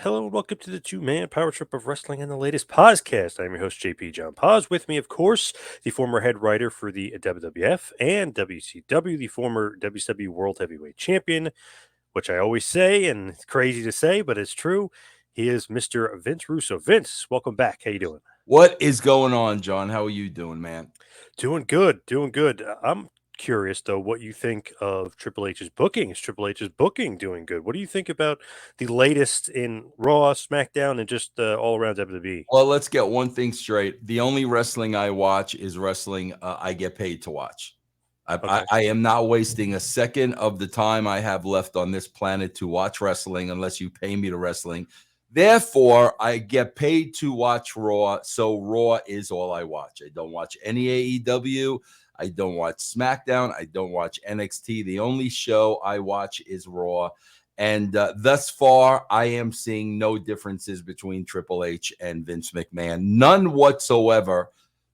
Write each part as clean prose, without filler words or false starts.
Hello and welcome to the two-man power trip of wrestling and the latest Pozcast. I'm your host, JP John Poz. With me, of course, the former head writer for the WWF and WCW, the former WCW World Heavyweight Champion, which I always say, and it's crazy to say, but it's true. He is Mr. Vince Russo. Vince, welcome back. How you doing? What is going on, John? How are you doing, man? Doing good, doing good. I'm curious though what you think of Triple H's booking. Is Triple H's booking doing good? What do you think about the latest in Raw, SmackDown, and just all around WWE? Well, let's get one thing straight. The only wrestling I watch is wrestling I get paid to watch. I, I, Okay. I am not wasting a second of the time I have left on this planet to watch wrestling unless you pay me to wrestling. Therefore, I get paid to watch Raw. So Raw is all I watch. I don't watch any AEW. I don't watch SmackDown. I don't watch NXT. The only show I watch is Raw. And thus far, I am seeing no differences between Triple H and Vince McMahon, none whatsoever,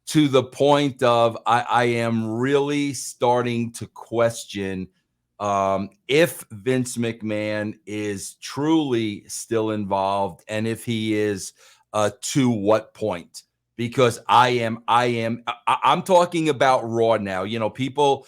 to the point of I am really starting to question if Vince McMahon is truly still involved and if he is, to what point. Because I'm talking about Raw now. You know, people,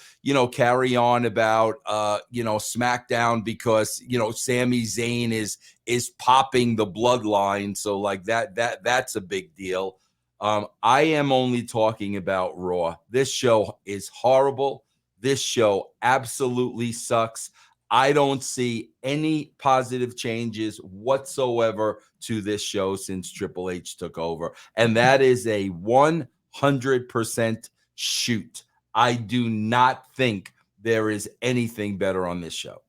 carry on about, SmackDown because, Sami Zayn is popping the bloodline. So like that's a big deal. I am only talking about Raw. This show is horrible. This show absolutely sucks. I don't see any positive changes whatsoever to this show since Triple H took over. And that is a 100% shoot. I do not think there is anything better on this show.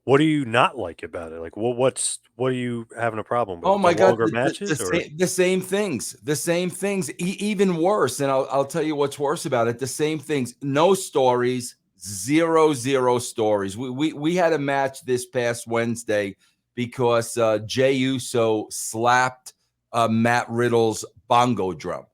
What do you not like about it? Like, what are you having a problem Oh with? The my God, longer matches, or the same things, even worse. And I'll tell you what's worse about it. The same things, no stories, zero stories. We had a match this past Wednesday because Jey Uso slapped Matt Riddle's bongo drum.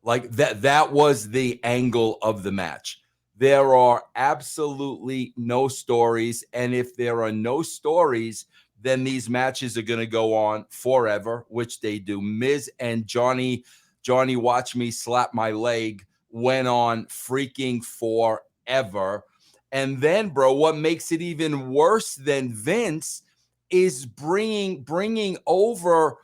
Like that was the angle of the match. There are absolutely no stories. And if there are no stories, then these matches are going to go on forever, which they do. Miz and Johnny, watch me slap my leg, went on freaking forever. And then, bro, what makes it even worse than Vince is bringing over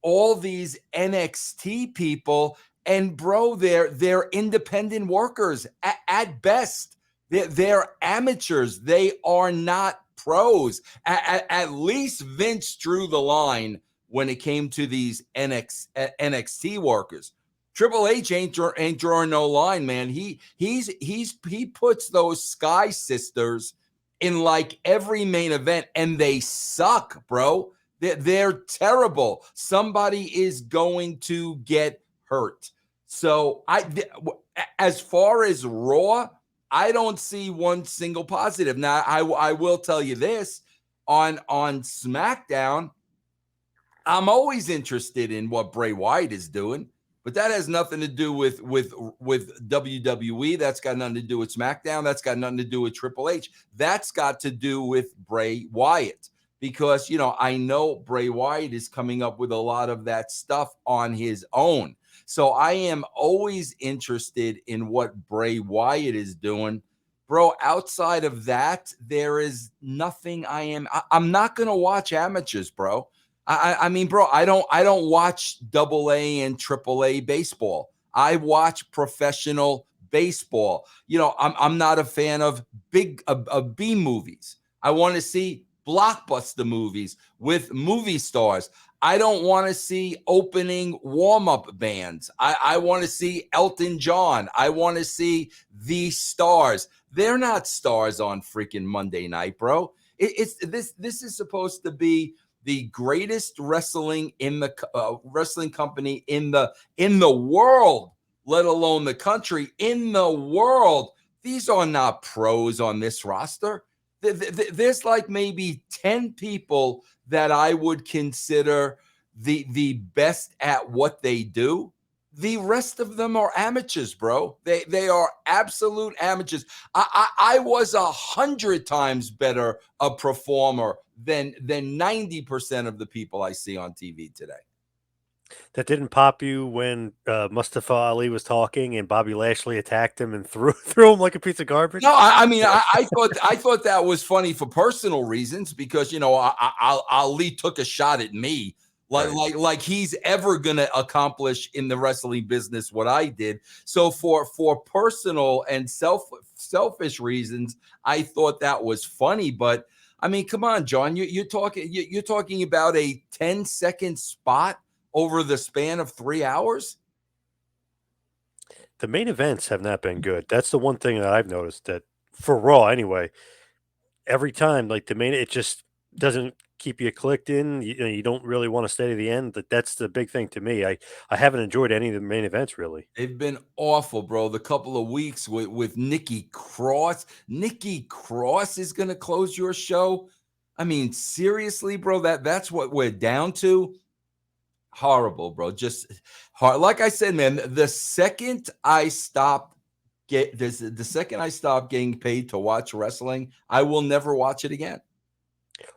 all these NXT people, and bro, they're independent workers at best. They're amateurs. They are not pros. At least Vince drew the line when it came to these NXT workers. Triple H ain't drawing no line, man. He puts those Sky Sisters in like every main event, and they suck, bro. They're terrible. Somebody is going to get hurt. So as far as Raw, I don't see one single positive. Now, I will tell you this on SmackDown, I'm always interested in what Bray Wyatt is doing, but that has nothing to do with WWE. That's got nothing to do with SmackDown. That's got nothing to do with Triple H. That's got to do with Bray Wyatt because I know Bray Wyatt is coming up with a lot of that stuff on his own. So I am always interested in what Bray Wyatt is doing. Bro, outside of that, there is nothing I'm not going to watch amateurs, bro. I mean, bro, I don't watch double A and triple A baseball. I watch professional baseball. I'm not a fan of of B movies. I want to see blockbuster movies with movie stars. I don't want to see opening warm-up bands. I want to see Elton John. I want to see the stars. They're not stars on freaking Monday night, bro. It's this is supposed to be the greatest wrestling in the wrestling company in the world, let alone the country, in the world. These are not pros on this roster. There's like maybe 10 people that I would consider the best at what they do. The rest of them are amateurs, bro. They are absolute amateurs. I was 100 times better a performer than 90% of the people I see on TV today. That didn't pop you when Mustafa Ali was talking and Bobby Lashley attacked him and threw him like a piece of garbage? No, I mean, I thought that was funny for personal reasons because Ali took a shot at me, like he's ever gonna accomplish in the wrestling business what I did. So for personal and selfish reasons, I thought that was funny. But I mean, come on, John, you're talking about a 10-second spot over the span of 3 hours. The main events have not been good. That's the one thing that I've noticed, that for Raw anyway, every time, like, the main, it just doesn't keep you clicked in. You don't really want to stay to the end. That's the big thing to me. I haven't enjoyed any of the main events really. They've been awful, bro. The couple of weeks with Nikki Cross. Nikki Cross is going to close your show. I mean, seriously, bro, that's what we're down to. Horrible, bro. Just hard. Like I said, man, the second I stopped getting paid to watch wrestling, I will never watch it again.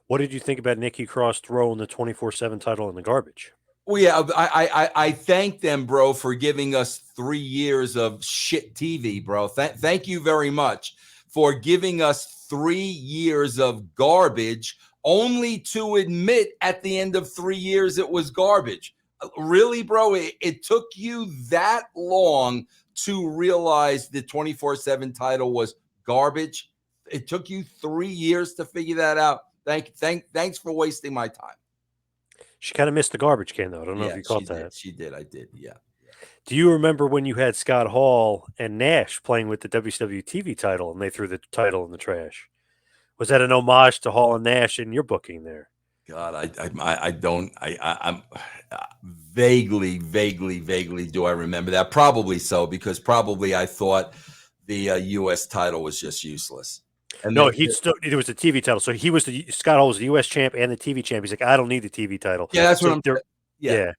What did you think about Nikki Cross throwing the 24/7 title in the garbage? Well, yeah, I thank them, bro, for giving us 3 years of shit TV, bro. Thank you very much for giving us 3 years of garbage, only to admit at the end of 3 years it was garbage. Really, bro? It took you that long to realize the 24/7 title was garbage? It took you 3 years to figure that out. Thanks for wasting my time. She kind of missed the garbage can, though. I don't know if you caught that. She did. I did. Yeah. Do you remember when you had Scott Hall and Nash playing with the WCW TV title and they threw the title in the trash? Was that an homage to Hall and Nash in your booking there? God, I'm vaguely do I remember that? Probably so, because probably I thought the U.S. title was just useless. And no, it was a TV title. So Scott Hall was the U.S. champ and the TV champ. He's like, I don't need the TV title. Yeah, that's what I'm. Yeah,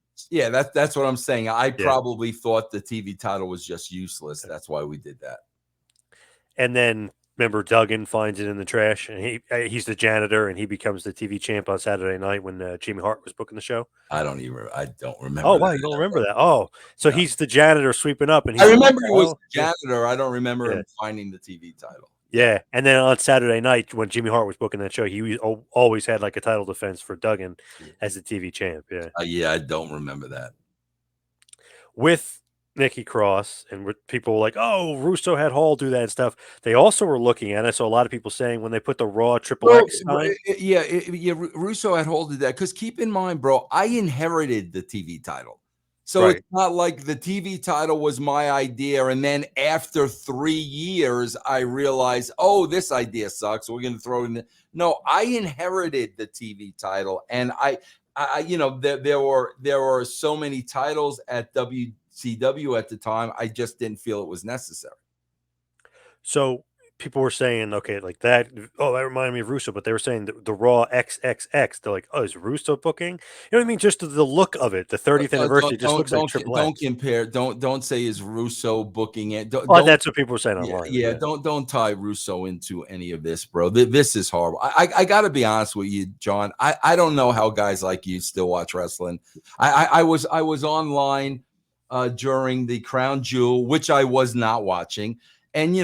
that's what I'm saying. I probably thought the TV title was just useless. That's why we did that. And then remember, Duggan finds it in the trash, and he's the janitor, and he becomes the TV champ on Saturday night when Jimmy Hart was booking the show. I don't remember. Oh wow, you don't remember that? Oh, so he's the janitor sweeping up, and I remember he was the janitor. I don't remember him finding the TV title. Yeah, and then on Saturday night when Jimmy Hart was booking that show, he always had like a title defense for Duggan as the TV champ. Yeah, I don't remember that. With Nikki Cross, and with people like, oh, Russo had Hall do that and stuff. They also were looking at it. So a lot of people saying when they put the Raw Triple X time, Russo had Hall did that, because keep in mind, bro, I inherited the TV title. So it's not like the TV title was my idea, and then after 3 years, I realized, oh, this idea sucks, so we're going to throw it in. No, I inherited the TV title, and I there were so many titles at WCW at the time, I just didn't feel it was necessary. So people were saying, okay, like that. Oh, that reminded me of Russo, but they were saying the Raw XXX. They're like, oh, is Russo booking? You know what I mean? Just the look of it, the 30th anniversary just looks like Triple X. Don't compare. Don't say is Russo booking it. That's what people were saying online. Yeah. Don't tie Russo into any of this, bro. This is horrible. I got to be honest with you, John. I don't know how guys like you still watch wrestling. I was online during the Crown Jewel, which I was not watching. And,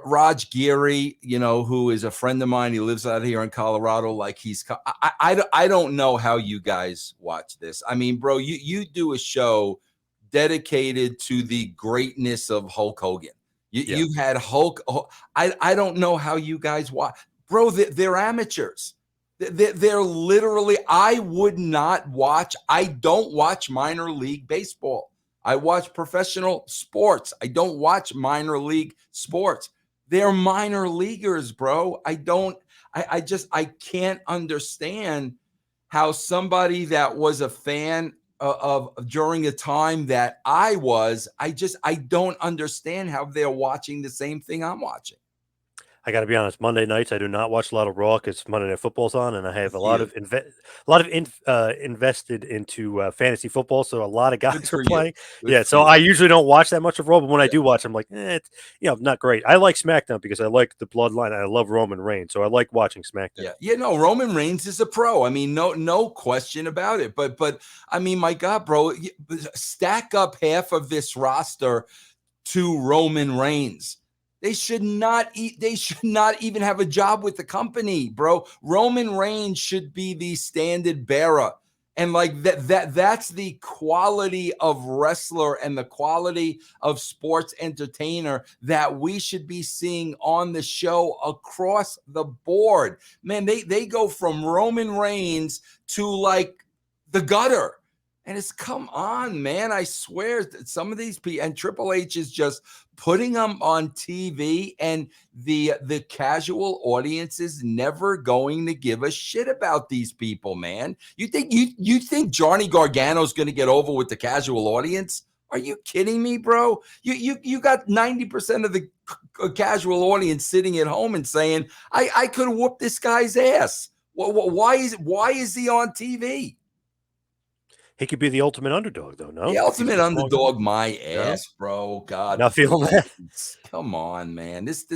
Raj Geary, who is a friend of mine, he lives out here in Colorado. Like I don't know how you guys watch this. I mean, bro, you do a show dedicated to the greatness of Hulk Hogan. You've had Hulk. I don't know how you guys watch, bro. They're amateurs. They're literally, I would not watch. I don't watch minor league baseball. I watch professional sports. I don't watch minor league sports. They're minor leaguers, bro. I can't understand how somebody that was a fan of during a time that I was, I don't understand how they're watching the same thing I'm watching. I got to be honest. Monday nights, I do not watch a lot of Raw because Monday Night Football's on, and I have a Good for lot you. of invested into fantasy football. So a lot of Good guys are for you. playing. Good Yeah, for so you. I usually don't watch that much of Raw, but when I Yeah. do watch, I'm like, it's not great. I like SmackDown because I like the Bloodline. And I love Roman Reigns, so I like watching SmackDown. Yeah. No, Roman Reigns is a pro. I mean, no question about it. But I mean, my God, bro, stack up half of this roster to Roman Reigns. They should not eat. They should not even have a job with the company, bro. Roman Reigns should be the standard bearer. And like that's the quality of wrestler and the quality of sports entertainer that we should be seeing on the show across the board. Man, they go from Roman Reigns to like the gutter. And it's, come on, man. I swear that some of these people, and Triple H is just putting them on TV, and the casual audience is never going to give a shit about these people, man. You think Johnny Gargano's going to get over with the casual audience? Are you kidding me, bro? You got 90% of the casual audience sitting at home and saying, I could have whooped this guy's ass. Why is he on TV? He could be the ultimate underdog, though. The No, if he's ultimate the strong guy. underdog, my No, ass, bro. God, not feeling that. please. Come on, man. This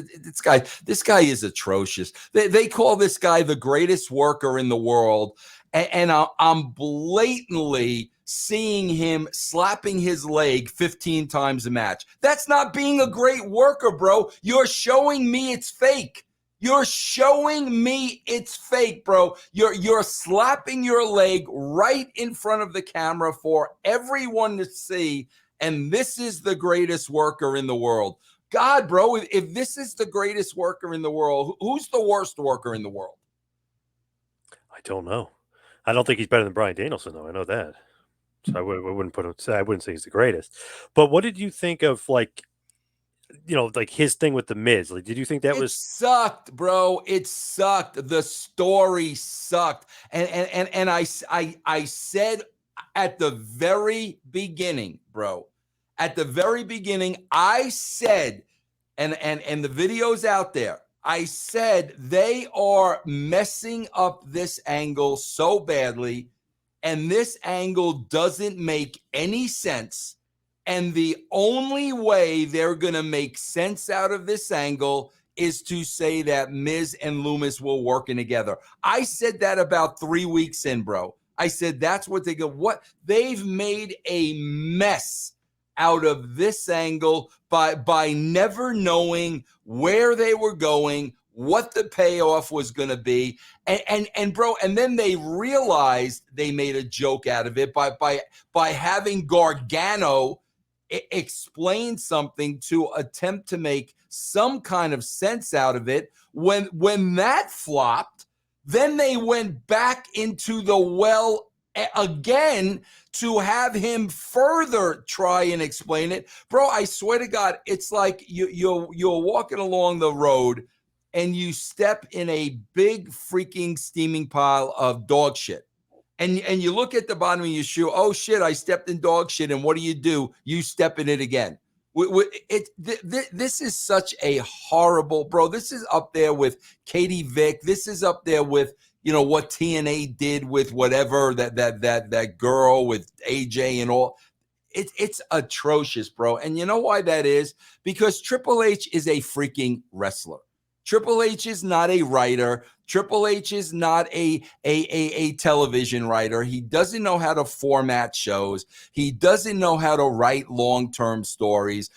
guy is atrocious. They call this guy the greatest worker in the world, and I'm blatantly seeing him slapping his leg 15 times a match. That's not being a great worker, bro. You're showing me it's fake. You're showing me it's fake, bro. You're slapping your leg right in front of the camera for everyone to see, and this is the greatest worker in the world. God, bro, if this is the greatest worker in the world, who's the worst worker in the world? I don't know. I don't think he's better than Bryan Danielson, though. I know that. So I wouldn't put him. I wouldn't say he's the greatest. But what did you think of like his thing with the Miz? Like, did you think that It was? sucked, bro. It sucked. The story sucked. And I said at the very beginning, I said, and the video's out there. I said they are messing up this angle so badly, and this angle doesn't make any sense. And the only way they're going to make sense out of this angle is to say that Miz and Loomis were working together. I said that about 3 weeks in, bro. I said that's what they go. What they've made a mess out of this angle by never knowing where they were going, what the payoff was going to be, and bro, and then they realized they made a joke out of it by having Gargano explain something to attempt to make some kind of sense out of it. When that flopped, then they went back into the well again to have him further try and explain it. Bro, I swear to God, it's like you're walking along the road and you step in a big freaking steaming pile of dog shit. And you look at the bottom of your shoe. Oh shit! I stepped in dog shit. And what do? You step in it again. This is such a horrible, bro. This is up there with Katie Vick. This is up there with what TNA did with whatever that girl with AJ and all. It's atrocious, bro. And you know why that is? Because Triple H is a freaking wrestler. Triple H is not a writer. Triple H is not a television writer. He doesn't know how to format shows. He doesn't know how to write long-term stories.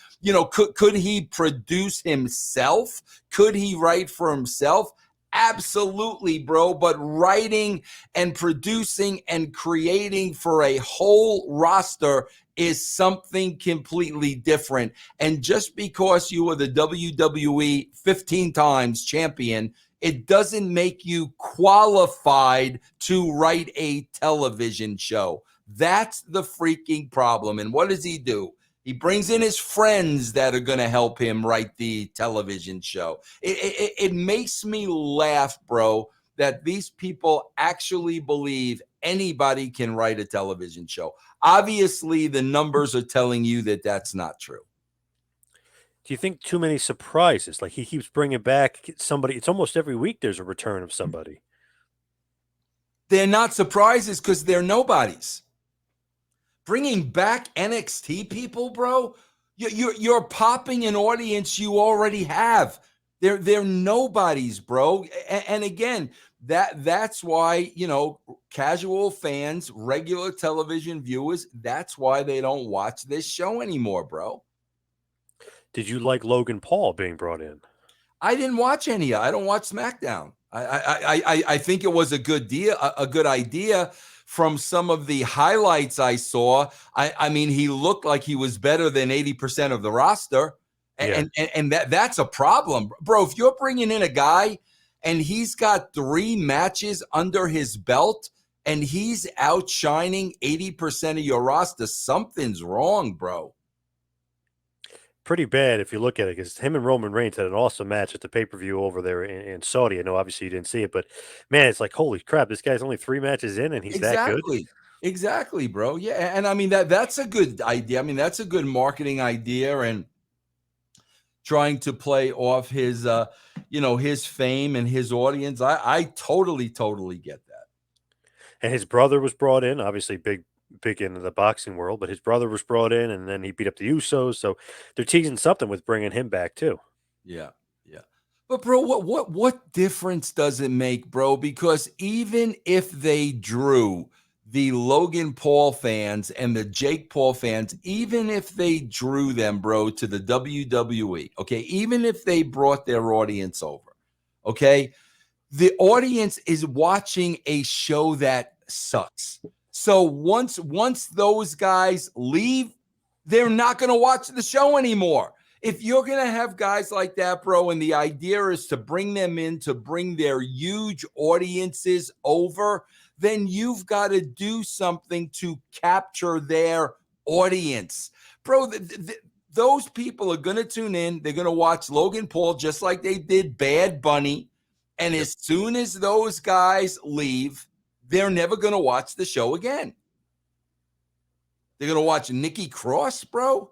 Could he produce himself? Could he write for himself? Absolutely, bro. But writing and producing and creating for a whole roster is something completely different. And just because you are the WWE 15 times champion, it doesn't make you qualified to write a television show. That's the freaking problem. And what does he do? He brings in his friends that are going to help him write the television show. It makes me laugh, bro, that these people actually believe anybody can write a television show. Obviously, the numbers are telling you that that's not true. Do you think too many surprises? Like he keeps bringing back somebody. It's almost every week there's a return of somebody. They're not surprises because they're nobodies. Bringing back NXT people, bro, you're popping an audience you already have. They're nobodies, bro. And again, that's why, casual fans, regular television viewers, that's why they don't watch this show anymore, bro. Did you like Logan Paul being brought in? I didn't watch any. I don't watch SmackDown. I think it was a good idea from some of the highlights I saw. I mean, he looked like he was better than 80% of the roster, Yeah. and that's a problem, bro. If you're bringing in a guy and he's got 3 matches under his belt and he's outshining 80% of your roster, something's wrong, bro. Pretty bad if you look at it, because him and Roman Reigns had an awesome match at the pay-per-view over there in Saudi. I know obviously you didn't see it, but man, it's like, holy crap, this guy's only 3 matches in and he's that good. Exactly, bro. Yeah, and I mean that's a good idea. I mean, that's a good marketing idea, and trying to play off his his fame and his audience. I totally get that. And his brother was brought in, obviously big into the boxing world, but his brother was brought in and then he beat up the Usos, so they're teasing something with bringing him back too. Yeah. But bro, what difference does it make, bro? Because even if they drew the Logan Paul fans and the Jake Paul fans, even if they drew them, bro, to the WWE, okay, even if they brought their audience over, okay, the audience is watching a show that sucks. So once those guys leave, they're not going to watch the show anymore. If you're going to have guys like that, bro, and the idea is to bring them in to bring their huge audiences over, then you've got to do something to capture their audience. Bro, those people are going to tune in. They're going to watch Logan Paul just like they did Bad Bunny. And as soon as those guys leave, they're never going to watch the show again. They're going to watch Nikki Cross, bro.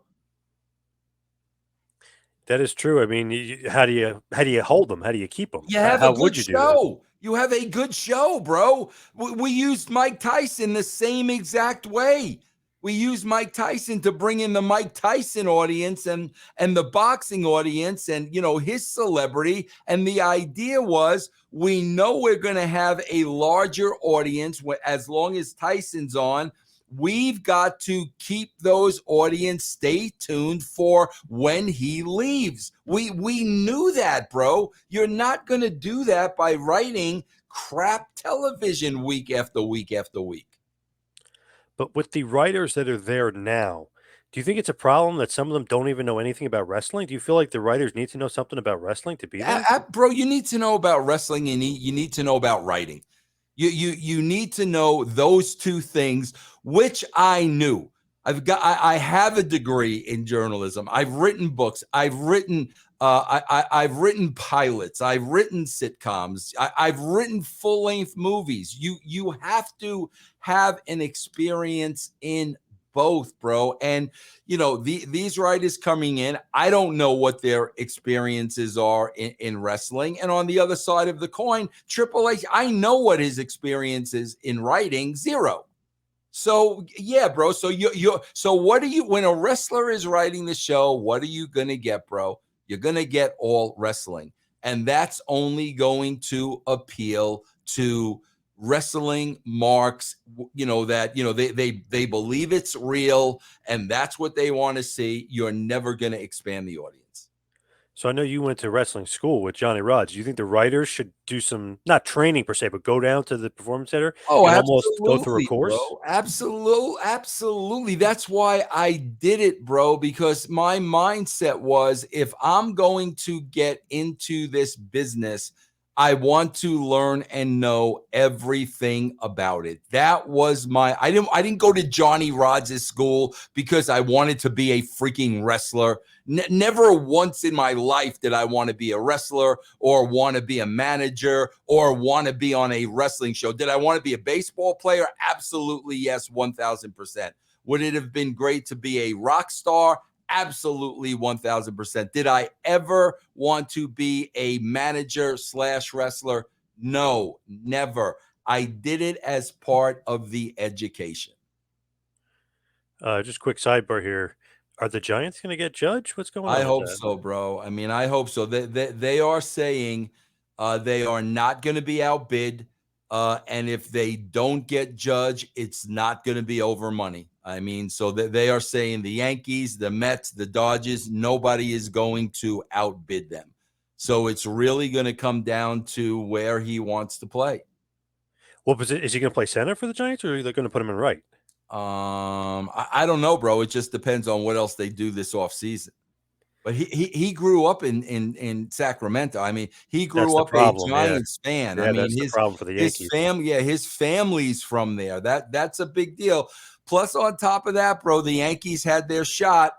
That is true. I mean, how do you hold them? How do you keep them? You have How a good would you do that? show. You have a good show, bro. We used Mike Tyson the same exact way. We used Mike Tyson to bring in the Mike Tyson audience and the boxing audience and, his celebrity. And the idea was, we know we're going to have a larger audience as long as Tyson's on. We've got to keep those audience stay tuned for when he leaves. We knew that, bro. You're not going to do that by writing crap television week after week after week. But with the writers that are there now, do you think it's a problem that some of them don't even know anything about wrestling? Do you feel like the writers need to know something about wrestling to be there? Bro, you need to know about wrestling and you need to know about writing. You need to know those two things, which I knew. I have a degree in journalism. I've written books. I've written pilots. I've written sitcoms. I've written full-length movies. You have to have an experience in both, bro. And these writers coming in, I don't know what their experiences are in wrestling. And on the other side of the coin, Triple H, I know what his experience is in writing, 0. So yeah, bro. So so what are you, when a wrestler is writing the show, what are you gonna get, bro? You're gonna get all wrestling, and that's only going to appeal to wrestling marks, they believe it's real and that's what they want to see. You're never going to expand the audience. So I know you went to wrestling school with Johnny Rodz. Do you think the writers should do some, not training per se, but go down to the performance center and almost go through a course? Bro. Absolutely. That's why I did it, bro, because my mindset was, if I'm going to get into this business, I want to learn and know everything about it. That was I didn't go to Johnny Rodz' school because I wanted to be a freaking wrestler. Never once in my life did I want to be a wrestler or want to be a manager or want to be on a wrestling show. Did I want to be a baseball player? Absolutely, yes, 1,000%. Would it have been great to be a rock star? Absolutely 1000%. Did I ever want to be a manager / wrestler? No, never. I did it as part of the education. Just quick sidebar here. Are the Giants going to get Judge? What's going I on with hope that? so, bro. I mean, I hope so. They are saying they are not going to be outbid. And if they don't get Judge, it's not going to be over money. I mean, so they are saying the Yankees, the Mets, the Dodgers, nobody is going to outbid them. So it's really going to come down to where he wants to play. What was it? Is he going to play center for the Giants, or are they going to put him in right? I don't know, bro. It just depends on what else they do this offseason. But he grew up in Sacramento. I mean, he That's grew the up a problem. Yeah, Giants fan. I yeah, mean, that's the problem for the his Yankees. family, his family's from there. That's a big deal. Plus, on top of that, bro, the Yankees had their shot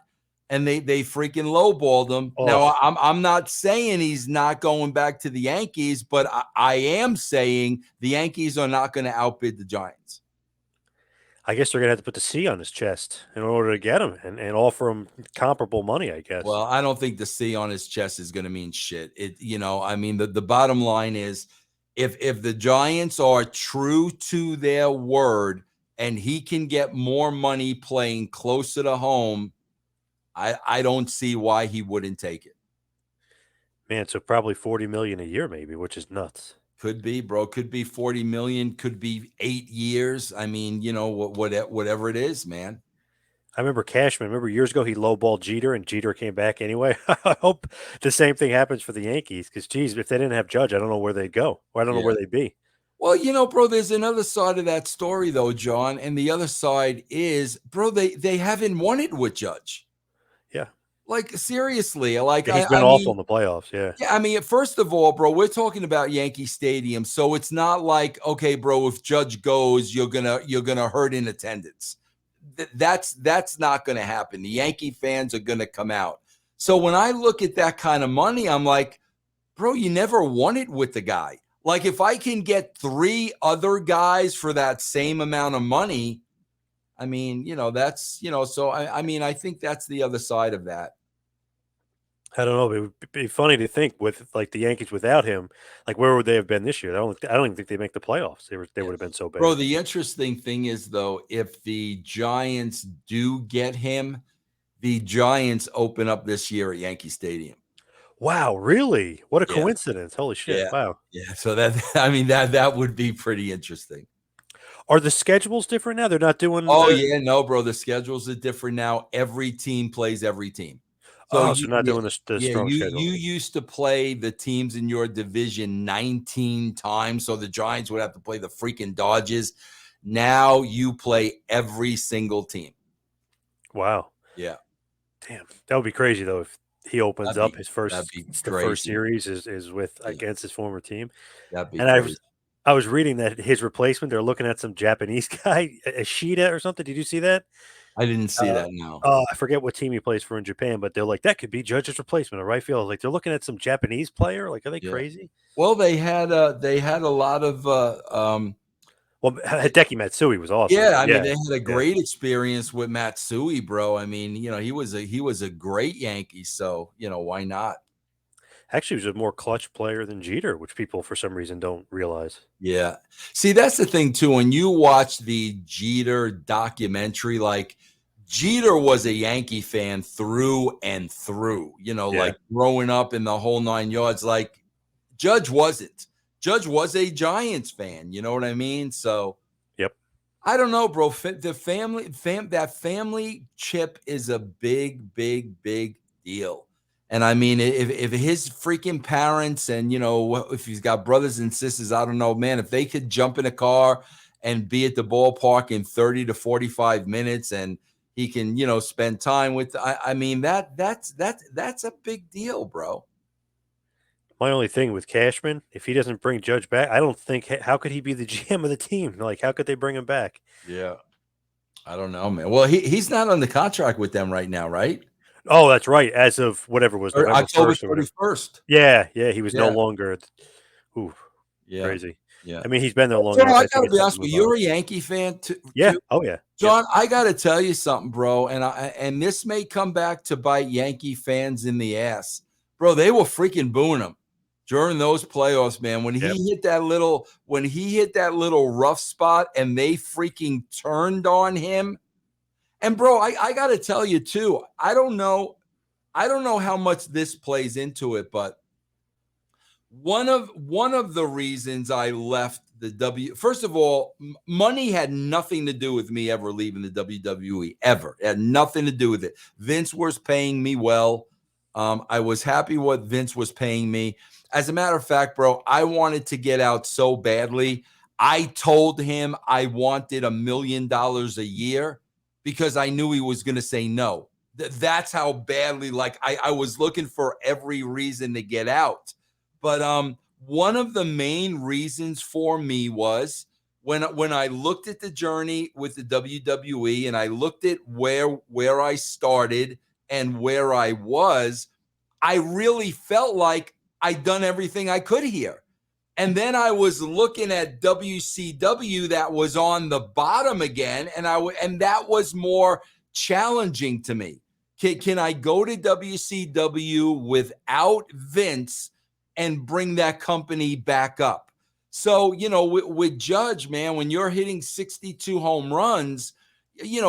and they freaking lowballed him. Now, Oh, I'm not saying he's not going back to the Yankees, but I am saying the Yankees are not going to outbid the Giants. I guess they're going to have to put the C on his chest in order to get him and offer him comparable money, I guess. Well, I don't think the C on his chest is going to mean shit. I mean, the bottom line is if the Giants are true to their word and he can get more money playing closer to home, I don't see why he wouldn't take it. Man, so probably 40 million a year, maybe, which is nuts. Could be, bro. Could be 40 million. Could be 8 years. I mean, whatever it is, man. I remember Cashman. Remember years ago he lowballed Jeter, and Jeter came back anyway. I hope the same thing happens for the Yankees. Because, geez, if they didn't have Judge, I don't know where they'd go, or I don't know Yeah. where they'd be. Well, bro, there's another side of that story, though, John. And the other side is, bro, they haven't won it with Judge. Yeah, Like, seriously. Like, yeah, he's been I awful mean, in the playoffs. Yeah, yeah, I mean, first of all, bro, we're talking about Yankee Stadium, so it's not like, okay, bro, if Judge goes, you're gonna hurt in attendance. That's not gonna happen. The Yankee fans are gonna come out. So when I look at that kind of money, I'm like, bro, you never won it with the guy. Like, if I can get 3 other guys for that same amount of money, I mean, that's, so I mean, I think that's the other side of that. I don't know. It would be funny to think with like the Yankees without him, like where would they have been this year? I don't even think they make the playoffs. They Yeah. would have been so Bro, bad. the interesting thing is, though, if the Giants do get him, the Giants open up this year at Yankee Stadium. Wow, really? What a Yeah. coincidence! Holy shit! Yeah. Wow. Yeah. So I mean, that would be pretty interesting. Are the schedules different now? They're not doing Oh, the yeah. No, bro. The schedules are different now. Every team plays every team. So so not doing the strong schedule. you used to play the teams in your division 19 times, so the Giants would have to play the freaking Dodgers. Now you play every single team. Wow. Yeah, Damn, that would be crazy though if he opens up his that'd first be the first crazy. series is with Yeah, against his former team. that'd be And crazy. I was reading that his replacement, they're looking at some Japanese guy, Ishida or something. Did you see that? I didn't see Uh, that. No. I forget what team he plays for in Japan, but they're like that could be Judge's replacement, a right field. Like they're looking at some Japanese player. Like, are they Yeah. crazy? Well, they had a lot of Well, Hideki Matsui was awesome, yeah, but I mean, yeah, they had a yeah. great experience with Matsui, bro. I mean, he was a great Yankee, so why not? Actually, he was a more clutch player than Jeter, which people for some reason don't realize. Yeah. See, that's the thing too. When you watch the Jeter documentary, like Jeter was a Yankee fan through and through, Yeah. like growing up in the whole 9 yards. Like Judge wasn't. Judge was a Giants fan, you know what I mean? So Yep. I don't know, bro. That family chip is a big, big, big deal. And I mean, if his freaking parents and if he's got brothers and sisters, I don't know, man. If they could jump in a car and be at the ballpark in 30 to 45 minutes, and he can spend time with, I mean that's a big deal, bro. My only thing with Cashman, if he doesn't bring Judge back, I don't think how could he be the GM of the team? Like, how could they bring him back? Yeah, I don't know, man. Well, he's not on the contract with them right now, right? Oh, that's right. As of whatever was Or November October 1st or whatever. 31st. Yeah, yeah, he was no Yeah, longer. Ooh, yeah. crazy. Yeah. I mean, he's been there long John, enough. I I think gotta it's be time to honest with move you. on. You're a Yankee fan Yeah. too. Oh yeah. Yep. John, I gotta tell you something, bro. And this may come back to bite Yankee fans in the ass, bro. They were freaking booing him during those playoffs, man. When Yep. he hit that little rough spot, and they freaking turned on him. And bro, I gotta tell you too. I don't know how much this plays into it, but one of the reasons I left the first of all, money had nothing to do with me ever leaving the WWE ever. It had nothing to do with it. Vince was paying me well. I was happy what Vince was paying me. As a matter of fact, bro, I wanted to get out so badly. I told him I wanted $1 million a year because I knew he was going to say no. That's how badly, like, I was looking for every reason to get out. But one of the main reasons for me was when I looked at the journey with the WWE and I looked at where I started and where I was, I really felt like I'd done everything I could here. And then I was looking at WCW that was on the bottom again, and that was more challenging to me. Can I go to WCW without Vince and bring that company back up? So, with Judge, man, when you're hitting 62 home runs,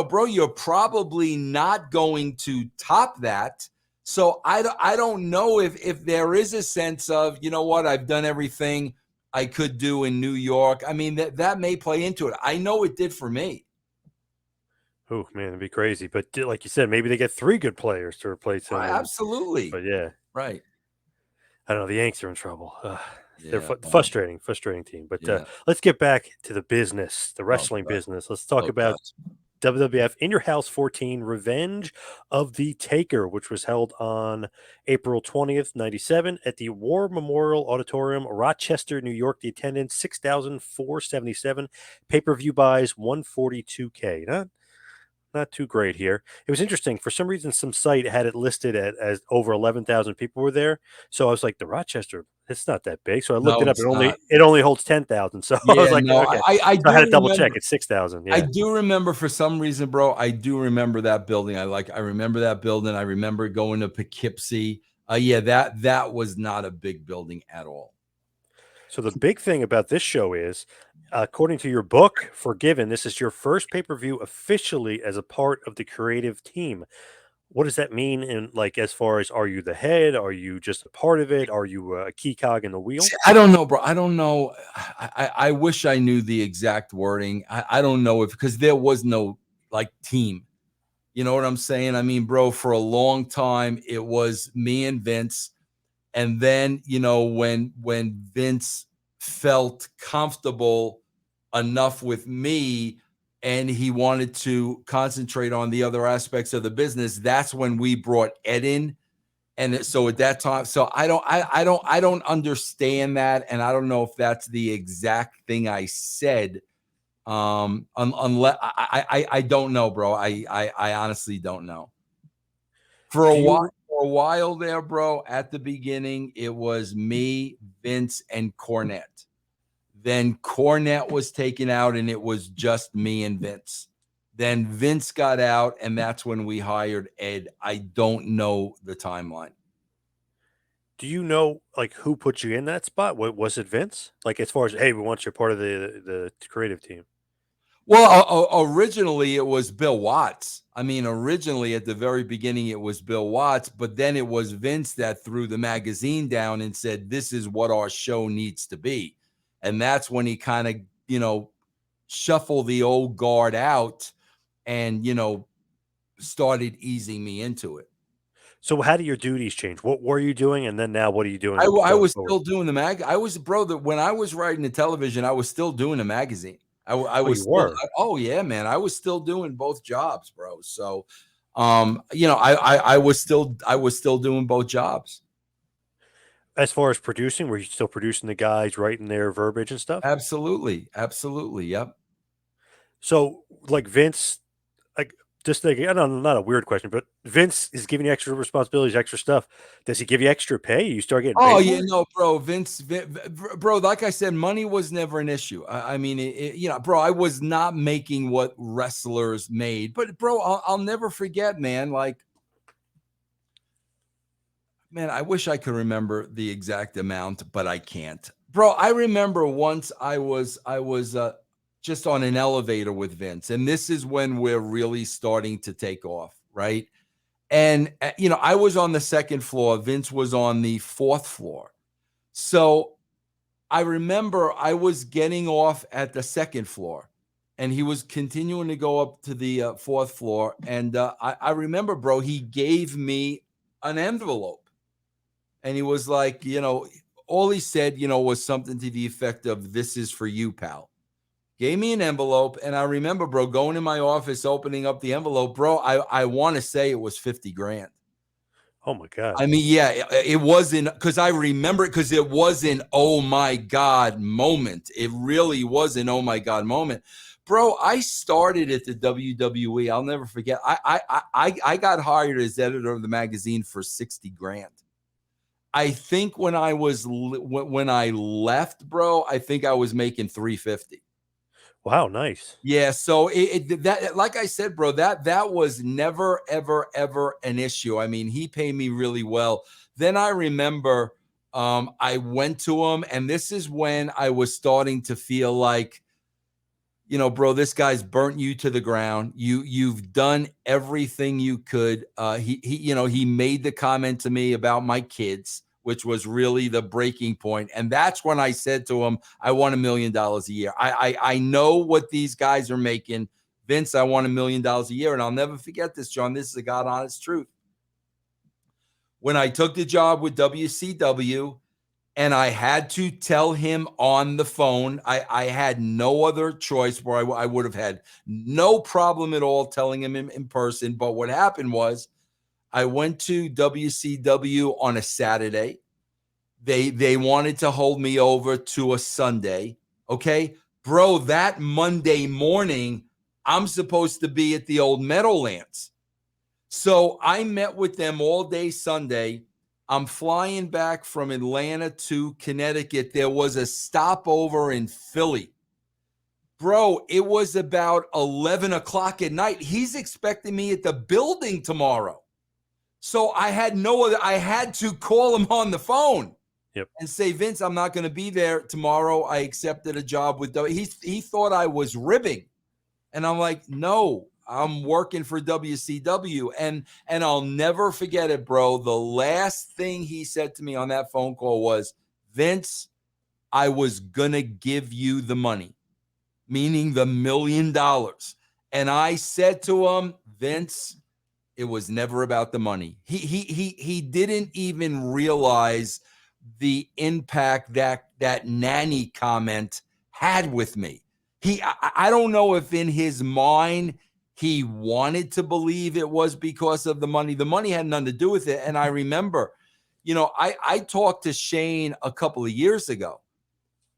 bro, you're probably not going to top that. So I don't know if there is a sense of, you know what, I've done everything I could do in New York. I mean, that may play into it. I know it did for me. Oh man, it'd be crazy. But like you said, maybe they get 3 good players to replace him. Absolutely. But yeah, Right. I don't know. The Yanks are in trouble. They're Yeah. frustrating team. But Yeah. let's get back to the business, the Oh, wrestling God. business. Let's talk Oh, about God. WWF In Your House 14 Revenge of the Taker, which was held on April 20th, 97 at the War Memorial Auditorium, Rochester, New York. The attendance 6,477. Pay-per-view buys 142K. Not too great here. It was interesting. For some reason, some site had it listed as over 11,000 people were there. So I was like, the Rochester, it's not that big. So I looked it No, up. it's not. It only holds 10,000. So I was Yeah, like, no, okay. I So I do had to double check. remember. It's 6,000. I Yeah. do remember for some reason, bro. I do remember that building. I remember that building. I remember going to Poughkeepsie. Yeah, that was not a big building at all. So the big thing about this show is, according to your book, Forgiven, this is your first pay-per-view officially as a part of the creative team. What does that mean in, like, as far as, are you the head? Are you just a part of it? Are you a key cog in the wheel? See, I don't know, bro. I don't know. I wish I knew the exact wording. I don't know if because there was no like team. You know what I'm saying? I mean, bro, for a long time it was me and Vince. And then, when Vince felt comfortable enough with me and he wanted to concentrate on the other aspects of the business, that's when we brought Ed in. And so at that time, so I don't understand that. And I don't know if that's the exact thing I said. Unless I don't know, bro. I honestly don't know. For a Do while, you there, bro, at the beginning, it was me, Vince, and Cornette. Then Cornette was taken out, and it was just me and Vince. Then Vince got out, and that's when we hired Ed. I don't know the timeline. do you know, like, who put you in that spot? What was it, Vince? Like, as far as, hey, we want you part of the creative team. Well, originally it was Bill Watts. I mean, originally at the very beginning it was Bill Watts, but then it was Vince that threw the magazine down and said, "This is what our show needs to be." And that's when he kind of, shuffled the old guard out and, started easing me into it. So how do your duties change? What were you doing, and then now what are you I, doing I going was forward? still doing the mag. I was, bro, that when I was writing the television, I was still doing the magazine. I Oh, was you still, were. oh yeah, man, I was still doing both jobs, bro. So, I was still doing both jobs. As far as producing, were you still producing the guys, writing their verbiage and stuff? Absolutely, absolutely, yep. So, like, Vince, like, just thinking, I don't know, not a weird question, but Vince is giving you extra responsibilities, extra stuff. Does he give you extra pay? You start getting Oh paid yeah, more? no, bro, bro. Like I said, money was never an issue. I mean, bro, I was not making what wrestlers made, but bro, I'll never forget, man. Like, man, I wish I could remember the exact amount, but I can't, bro. I remember once I was just on an elevator with Vince, and this is when we're really starting to take off, right? And I was on the second floor. Vince was on the fourth floor. So I remember I was getting off at the second floor and he was continuing to go up to the fourth floor. And I remember, bro, he gave me an envelope and he was like, all he said, was something to the effect of, "This is for you, pal." Gave me an envelope. And I remember, bro, going in my office, opening up the envelope, bro. I want to say it was 50 grand. Oh my God. I mean, yeah, it wasn't, because I remember it, because it was an oh my God moment. It really was an oh my God moment. Bro, I started at the WWE. I'll never forget. I got hired as editor of the magazine for 60 grand. I think when I left, bro, I think I was making 350. Wow, nice. Yeah, so that, like I said, bro, that was never, ever, ever an issue. I mean, he paid me really well. Then I remember I went to him, and this is when I was starting to feel like, bro, this guy's burnt you to the ground. You've done everything you could. He made the comment to me about my kids, which was really the breaking point. And that's when I said to him, I want $1 million a year. I know what these guys are making. Vince, I want $1 million a year. And I'll never forget this, John. This is a God honest truth. When I took the job with WCW, and I had to tell him on the phone, I had no other choice, where I would have had no problem at all telling him in person. But what happened was, I went to WCW on a Saturday. They wanted to hold me over to a Sunday. Okay, bro, that Monday morning, I'm supposed to be at the old Meadowlands. So I met with them all day Sunday. I'm flying back from Atlanta to Connecticut. There was a stopover in Philly. Bro, it was about 11 o'clock at night. He's expecting me at the building tomorrow. So I had to call him on the phone. Yep. And say, "Vince, I'm not going to be there tomorrow. I accepted a job with He thought I was ribbing. And I'm like, "No, I'm working for WCW." And I'll never forget it, bro. The last thing he said to me on that phone call was, "Vince, I was going to give you the money," meaning the $1 million. And I said to him, "Vince, it was never about the money." He didn't even realize the impact that nanny comment had with me. I don't know if in his mind he wanted to believe it was because of the money. The money had nothing to do with it. And I remember, I talked to Shane a couple of years ago,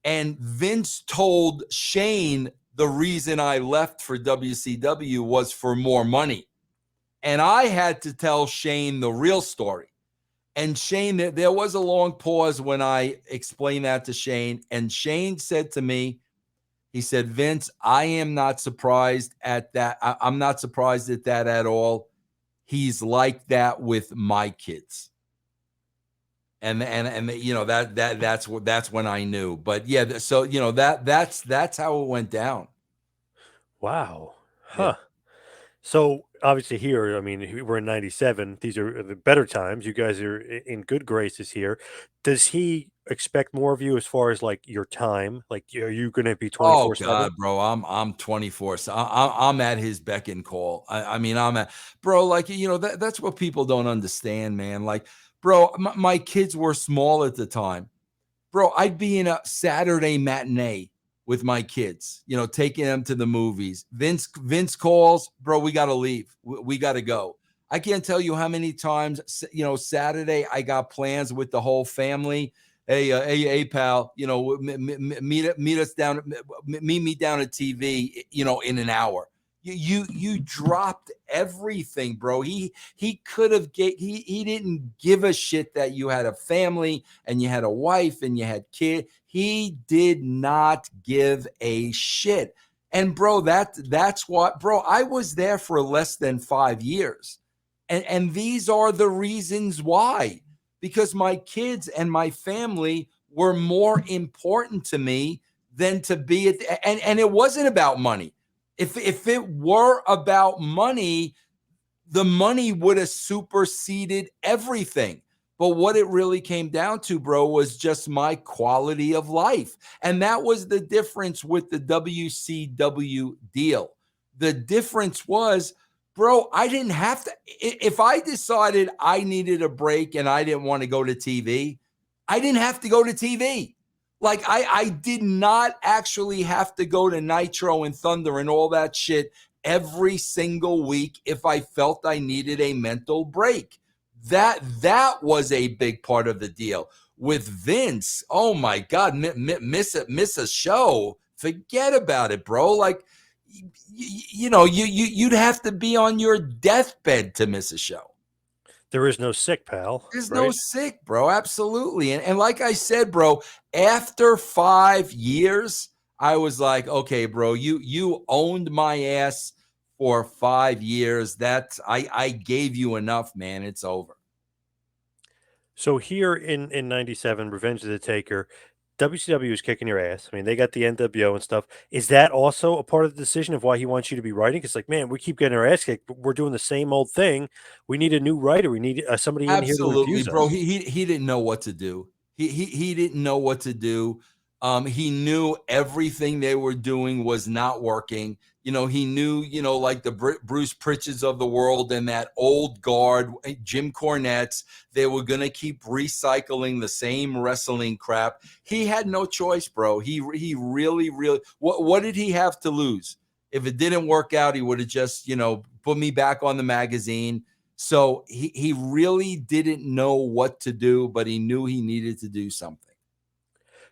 and Vince told Shane the reason I left for WCW was for more money. And I had to tell Shane the real story. And Shane, there was a long pause when I explained that to Shane. And Shane said to me, he said, "Vince, I am not surprised at that. I'm not surprised at that at all. He's like that with my kids." And that's when I knew. But yeah, so that's how it went down. Wow. Yeah. Huh. So obviously here, I mean, we're in '97. These are the better times. You guys are in good graces here. Does he expect more of you as far as like your time? Like, are you going to be Oh 24/7? God, bro, I'm 24. So I'm at his beck and call. I mean, I'm at, bro. Like, that's what people don't understand, man. Like, bro, my kids were small at the time, bro. I'd be in a Saturday matinee with my kids, taking them to the movies. Vince calls, bro. We got to leave. We got to go. I can't tell you how many times, Saturday I got plans with the whole family. Hey, pal, meet us down, meet me down at TV, in an hour. You dropped everything, bro. He could have he didn't give a shit that you had a family and you had a wife and you had kid. He did not give a shit. And bro, that's what, bro, I was there for less than 5 years. And these are the reasons why. Because my kids and my family were more important to me than to be at and it wasn't about money. If it were about money, the money would have superseded everything. But what it really came down to, bro, was just my quality of life. And that was the difference with the WCW deal. The difference was, bro, I didn't have to. If I decided I needed a break and I didn't want to go to TV, I didn't have to go to TV. Like I did not actually have to go to Nitro and Thunder and all that shit every single week if I felt I needed a mental break. That was a big part of the deal. With Vince, oh my God, miss a show. Forget about it, bro. Like, you'd have to be on your deathbed to miss a show. There is no sick, pal. There's right? no sick, bro. Absolutely. And like I said, bro, after 5 years, I was like, okay, bro, you owned my ass for 5 years. I gave you enough, man. It's over. So here in '97, Revenge of the Taker, WCW is kicking your ass. I mean, they got the NWO and stuff. Is that also a part of the decision of why he wants you to be writing? It's like, man, we keep getting our ass kicked, but we're doing the same old thing. We need a new writer. We need somebody in here to Absolutely, infuse bro. us. He didn't know what to do. He didn't know what to do. He knew everything they were doing was not working. He knew, like the Bruce Pritchards of the world and that old guard, Jim Cornette's, they were going to keep recycling the same wrestling crap. He had no choice, bro. He really, what did he have to lose? If it didn't work out, he would have just, put me back on the magazine. So he really didn't know what to do, but he knew he needed to do something.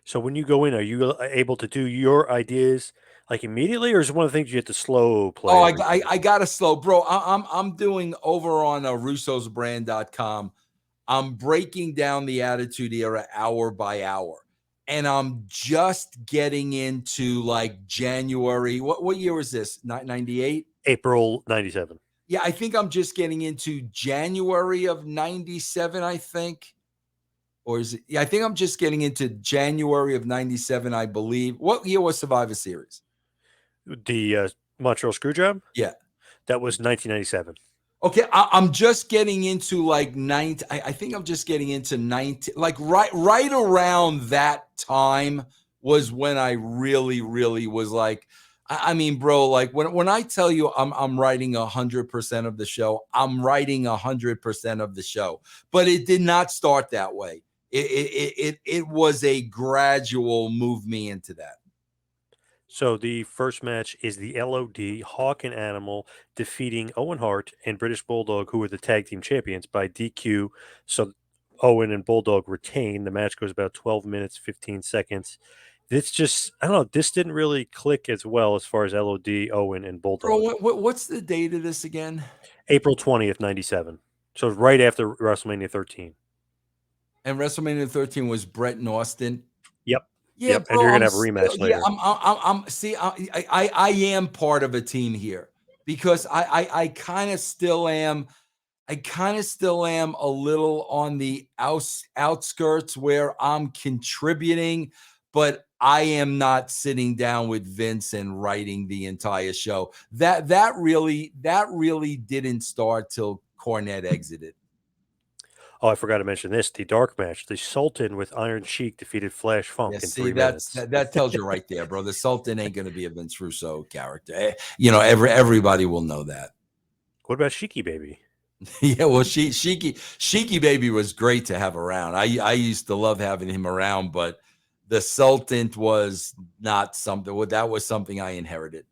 So when you go in, are you able to do your ideas like immediately, or is it one of the things you have to slow Oh, play everything? I got to slow, bro. I'm doing over on russosbrand.com. I'm breaking down the Attitude Era hour by hour, and I'm just getting into like January. What year was this? 98? April '97. Yeah, I think I'm just getting into January of 97, I think. Or is it? Yeah, I think I'm just getting into January of 97, I believe. What year was Survivor Series? The Montreal Screwjob, Yeah. that was 1997. Okay, I'm just getting into like 90. I think I'm just getting into 90. Like right around that time was when I really, really was like, I mean, bro, like when I tell you I'm writing 100% of the show, I'm writing 100% of the show. But it did not start that way. It was a gradual move me into that. So the first match is the LOD, Hawk and Animal, defeating Owen Hart and British Bulldog, who were the tag team champions, by DQ. So Owen and Bulldog retain. The match goes about 12 minutes, 15 seconds. This just, I don't know, this didn't really click as well as far as LOD, Owen, and Bro, Bulldog. what's the date of this again? April 20th, '97. So right after WrestleMania 13. And WrestleMania 13 was Brett and Austin. Yep. Yeah, Yep. And bro. you're going I'm to have a still, rematch yeah. later. I'm. See, I am part of a team here because I kind of still am. I kind of still am a little on the outskirts where I'm contributing, but I am not sitting down with Vince and writing the entire show. That really didn't start till Cornette exited. Oh, I forgot to mention this. The dark match. The Sultan with Iron Sheik defeated Flash Yeah, Funk in see, 3 minutes. that tells you right there, bro. The Sultan ain't going to be a Vince Russo character. Everybody will know that. What about Shiki Baby? Yeah, well, Shiki Baby was great to have around. I used to love having him around, but the Sultan was not something. Well, that was something I inherited.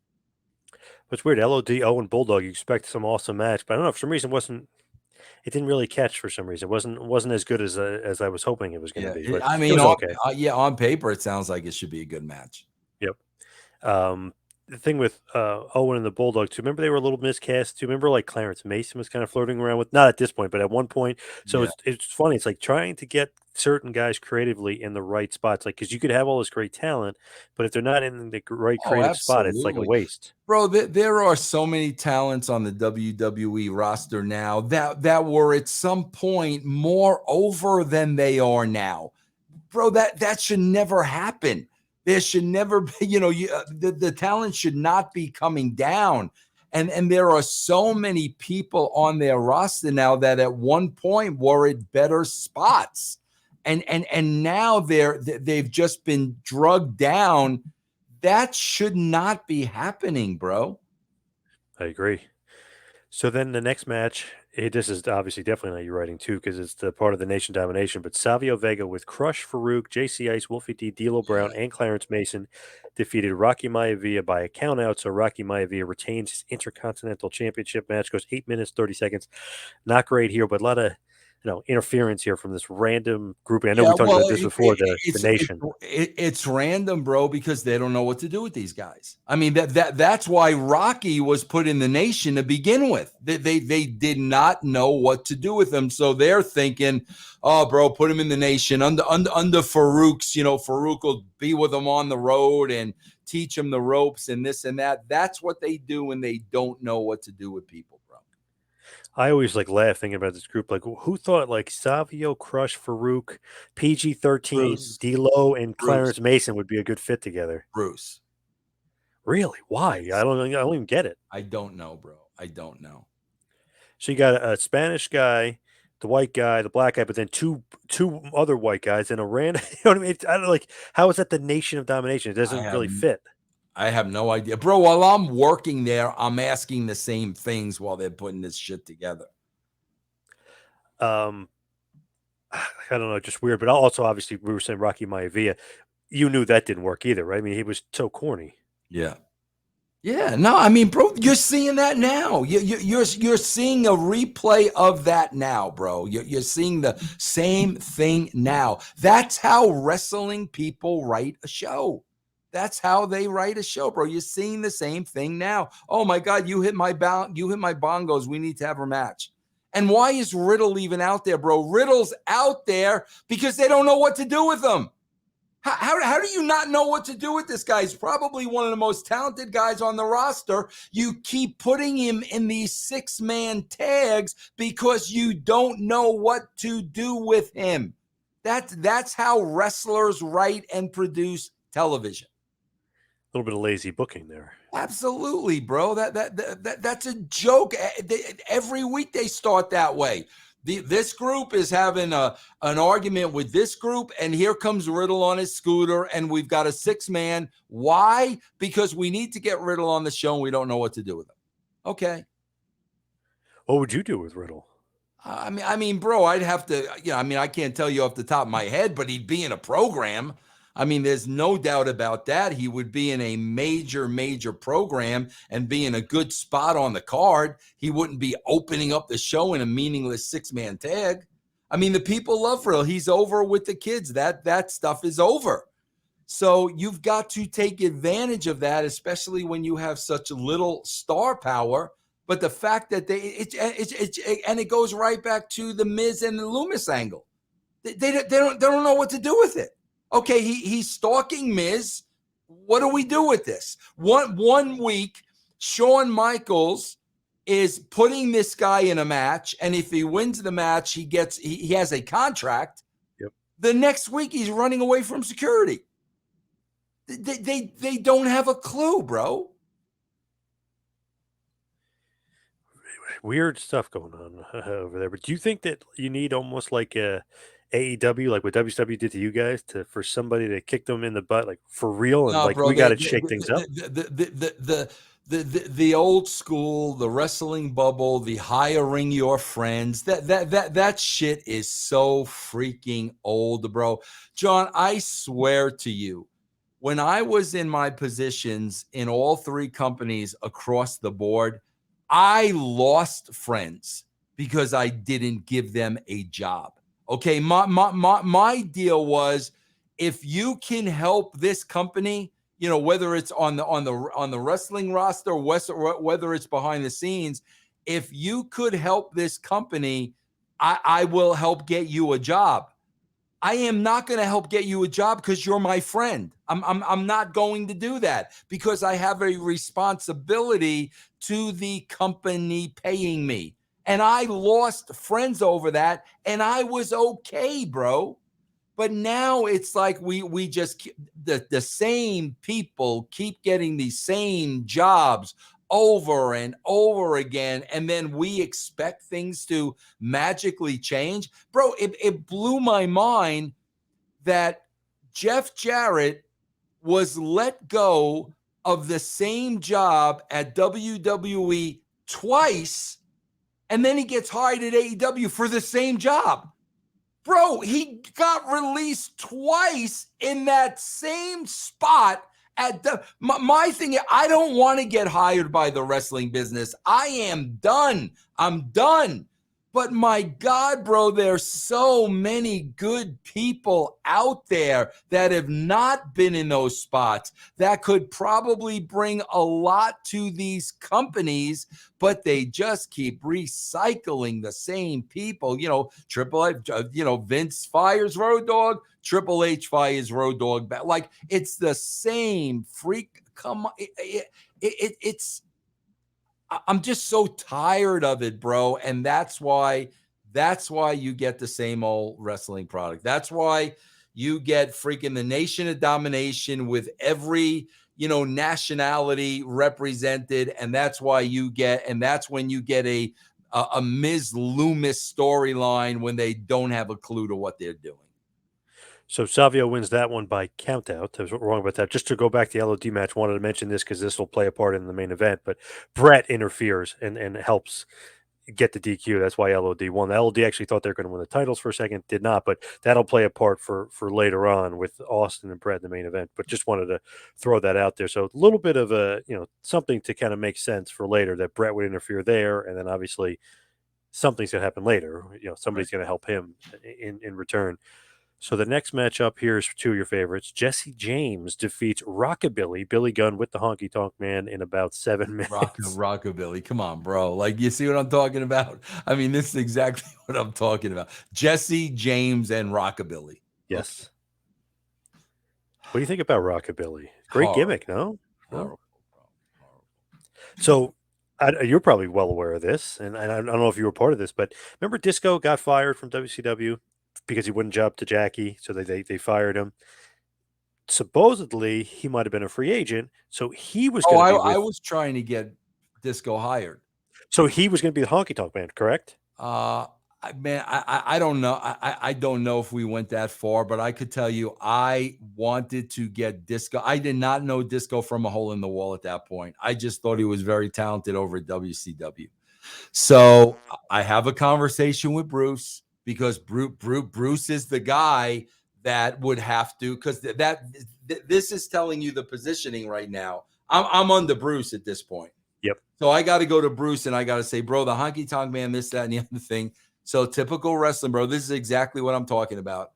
It's weird. LOD, Owen, Bulldog. You expect some awesome match, but I don't know, for some reason it didn't really catch for some reason. It wasn't as good as I was hoping it was going to Yeah, be, but I it mean, was okay. on paper, it sounds like it should be a good match. Yep. Um, the thing with Owen and the Bulldogs too. Remember they were a little miscast too. Remember like Clarence Mason was kind of flirting around with, not at this point, but at one point. So Yeah. it's funny. It's like trying to get certain guys creatively in the right spots. Like because you could have all this great talent, but if they're not in the right Oh, creative spot, it's like a absolutely. waste. Bro, there are so many talents on the WWE roster now that were at some point more over than they are now. Bro, that should never happen. There should never be, the talent should not be coming down. And there are so many people on their roster now that at one point were at better spots. And now they've just been drugged down. That should not be happening, bro. I agree. So then the next match, this is obviously definitely not your writing too, because it's the part of the Nation Domination. But Savio Vega with Crush, Farouk, JC Ice, Wolfie D, D'Lo Brown, and Clarence Mason defeated Rocky Maivia by a countout. So Rocky Maivia retains his Intercontinental Championship match. Goes 8 minutes 30 seconds. Not great here, but a lot of interference here from this random grouping. I know Yeah, we talked well, about this before. The Nation. it's random, bro, because they don't know what to do with these guys. I mean that's why Rocky was put in the Nation to begin with. They did not know what to do with him, so they're thinking, oh, bro, put him in the Nation under Farouk's. Farouk will be with him on the road and teach him the ropes and this and that. That's what they do when they don't know what to do with people, bro. I always like laugh thinking about this group. Like, who thought like Savio, Crush, Farouk, PG-13, Bruce, D'Lo, and Bruce, Clarence Mason would be a good fit together? Bruce. Really? Why? Yes. I don't even get it. I don't know, bro. I don't know. So you got a Spanish guy, the white guy, the black guy, but then two other white guys and a random. You know what I mean? I don't like how is that the Nation of Domination? It I doesn't have really fit. I have no idea. Bro, while I'm working there, I'm asking the same things while they're putting this shit together. Um, I don't know, just weird. But also, obviously, we were saying Rocky Maivia. You knew that didn't work either, right? I mean, he was so corny. Yeah. Yeah, no, I mean, bro, you're seeing that now. You're seeing a replay of that now, bro. You're seeing the same thing now. That's how wrestling people write a show. That's how they write a show, bro. You're seeing the same thing now. Oh my God, you hit my bongos. We need to have a match. And why is Riddle even out there, bro? Riddle's out there because they don't know what to do with him. How do you not know what to do with this guy? He's probably one of the most talented guys on the roster. You keep putting him in these 6-man tags because you don't know what to do with him. That's how wrestlers write and produce television. A little bit of lazy booking there. Absolutely, bro. That's a joke. Every week they start that way. This group is having an argument with this group, and here comes Riddle on his scooter, and we've got a 6-man. Why? Because we need to get Riddle on the show, and we don't know what to do with him. Okay. What would you do with Riddle? I mean, bro, I'd have to, I can't tell you off the top of my head, but he'd be in a program. I mean, there's no doubt about that. He would be in a major, major program and be in a good spot on the card. He wouldn't be opening up the show in a meaningless 6-man tag. I mean, the people love Riddle. He's over with the kids. That stuff is over. So you've got to take advantage of that, especially when you have such little star power. But the fact that it goes right back to the Miz and the Loomis angle. They don't know what to do with it. Okay, he's stalking Miz. What do we do with this? One week, Shawn Michaels is putting this guy in a match, and if he wins the match, he has a contract. Yep. The next week, he's running away from security. They don't have a clue, bro. Weird stuff going on over there. But do you think that you need almost like a AEW, like what WCW did to you guys, for somebody to kick them in the butt, like for real, and No, like bro. we got to shake things up? The old school, the wrestling bubble, the hiring your friends. That shit is so freaking old, bro. John, I swear to you, when I was in my positions in all 3 companies across the board, I lost friends because I didn't give them a job. Okay, my deal was, if you can help this company, you know, whether it's on the wrestling roster, whether it's behind the scenes, if you could help this company, I will help get you a job. I am not going to help get you a job because you're my friend. I'm not going to do that because I have a responsibility to the company paying me. And I lost friends over that, and I was okay, bro. But now it's like we just the same people keep getting the same jobs over and over again, and then we expect things to magically change. Bro, it blew my mind that Jeff Jarrett was let go of the same job at WWE twice, and then he gets hired at AEW for the same job. Bro, he got released twice in that same spot. At my thing, I don't want to get hired by the wrestling business. I am done. I'm done. But my God, bro, there's so many good people out there that have not been in those spots that could probably bring a lot to these companies, but they just keep recycling the same people. You know, Triple H, Vince fires Road Dogg, Triple H fires Road Dogg back. Like, it's the same freak. Come on. It's I'm just so tired of it, bro. And that's why you get the same old wrestling product. That's why you get freaking the Nation of Domination with every, nationality represented. And that's why that's when you get a Ms. Loomis storyline when they don't have a clue to what they're doing. So Savio wins that one by countout. I was wrong about that. Just to go back to the LOD match, wanted to mention this because this will play a part in the main event. But Bret interferes and helps get the DQ. That's why LOD won. The LOD actually thought they were going to win the titles for a second, did not. But that'll play a part for later on with Austin and Bret in the main event. But just wanted to throw that out there. So a little bit of a something to kind of make sense for later that Bret would interfere there, and then obviously something's going to happen later. Somebody's going to help him in return. So the next matchup here is two of your favorites. Jesse James defeats Rockabilly, Billy Gunn with the Honky Tonk Man in about 7 minutes. Rockabilly. Come on, bro. Like, you see what I'm talking about? I mean, this is exactly what I'm talking about. Jesse James and Rockabilly. Yes. Okay. What do you think about Rockabilly? Great gimmick, no? Horrible. So you're probably well aware of this, and I don't know if you were part of this, but remember Disco got fired from WCW because he wouldn't job to Jackie, so they fired him. Supposedly, he might have been a free agent, so he was going to be I was trying to get Disco hired. So he was going to be the Honky Tonk Man, correct? Man, I don't know. I don't know if we went that far, but I could tell you I wanted to get Disco. I did not know Disco from a hole in the wall at that point. I just thought he was very talented over at WCW. So I have a conversation with Bruce because Bruce is the guy that would have to, because this is telling you the positioning right now. I'm under Bruce at this point. Yep. So I got to go to Bruce and I got to say, bro, the Honky Tonk Man, this, that, and the other thing. So typical wrestling, bro. This is exactly what I'm talking about.